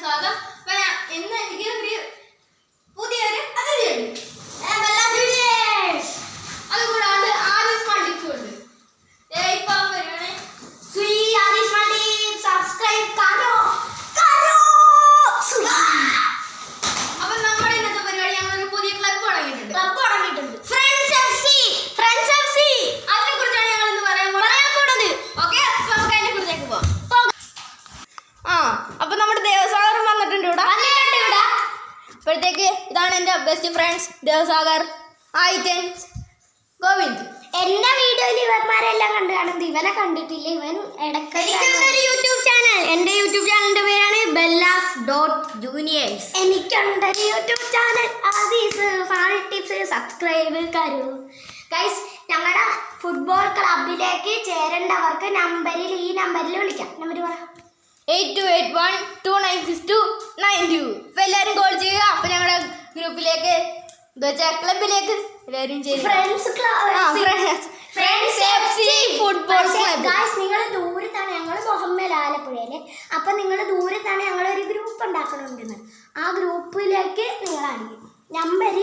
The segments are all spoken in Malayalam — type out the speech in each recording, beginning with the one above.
സ്വാഗതം. ഇന്ന് എനിക്ക് ഒരു പുതിയൊരു അതിഥിയുണ്ട്. അതുകൂടാണ്ട് ആദീസ് മൾട്ടിപ്സ് ഉണ്ട്. ഇപ്പൊ വരുവാണ് അപ്പൊ നമ്മുടെ ഇന്നത്തെ പരിപാടി ഞങ്ങളൊരു പുതിയ ക്ലബ് തുടങ്ങിയിട്ടുണ്ട്. അതിനെ കുറിച്ചാണ് ഞങ്ങൾ ഇന്ന് പറയാൻ പോകുന്നത്. ഓക്കെ, അപ്പൊ നമുക്ക് അതിനെ കുറിച്ചേക്ക് പോവാം. അപ്പൊ നമ്മുടെ ദേവസാഗറും വന്നിട്ടുണ്ട് ഇവിടെ. അപ്പോഴത്തേക്ക് ഇതാണ് എൻ്റെ ബെസ്റ്റ് ഫ്രണ്ട്സ് ദേവസാഗർ, ആയിത്യൻ, ഗോവിന്ദ്. എന്റെ വീഡിയോയിൽ ഇവന്മാരെല്ലാം കണ്ടു കാണുന്നത് ഇവനെ കണ്ടിട്ടില്ല. ഇവൻ യൂട്യൂബ് ചാനൽ, എൻ്റെ യൂട്യൂബ് ചാനലിന്റെ പേരാണ് bellas.juniors. എനിക്കുണ്ടൊരു YouTube channel Aadi's tips. Subscribe കരൂ ഗൈസ്. ഞങ്ങളുടെ ഫുട്ബോൾ ക്ലബിലേക്ക് ചേരേണ്ടവർക്ക് ഈ നമ്പറിൽ വിളിക്കാം. നമ്പർ പറ 8281296292. അപ്പൊ എല്ലാവരും കോൾ ചെയ്യുക. അപ്പൊ ഞങ്ങളുടെ ഗ്രൂപ്പിലേക്ക് ക്ലബിലേക്ക് എല്ലാവരും ഫുട്ബോൾ ക്ലബ്. നിങ്ങൾ ദൂരത്താണ്, ഞങ്ങൾ മുഹമ്മദ് ആലപ്പുഴയില്. അപ്പൊ നിങ്ങൾ ദൂരത്താണ്, ഞങ്ങളൊരു ഗ്രൂപ്പ് ഉണ്ടാക്കണമെന്ന്. ആ ഗ്രൂപ്പിലേക്ക് നിങ്ങൾ അടിക്കും. നമ്പർ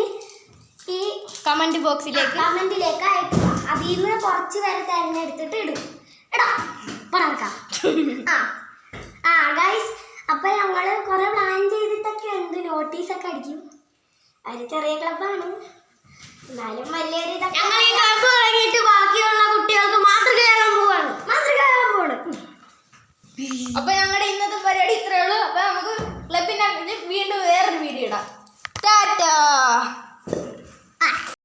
ഈ കമന്റ് ബോക്സിലേക്ക് അയക്കുക. അതിൽ നിന്ന് കുറച്ച് പേരെ തിരഞ്ഞെടുത്തിട്ട് ഇടും. പറയാം ഗൈസ്. അപ്പൊ ഞങ്ങള് കുറെ പ്ലാൻ ചെയ്തിട്ടൊക്കെ ഉണ്ട്. നോട്ടീസൊക്കെ അടിക്കും. അത് ചെറിയ ക്ലബാണ്, എന്നാലും വലിയൊരു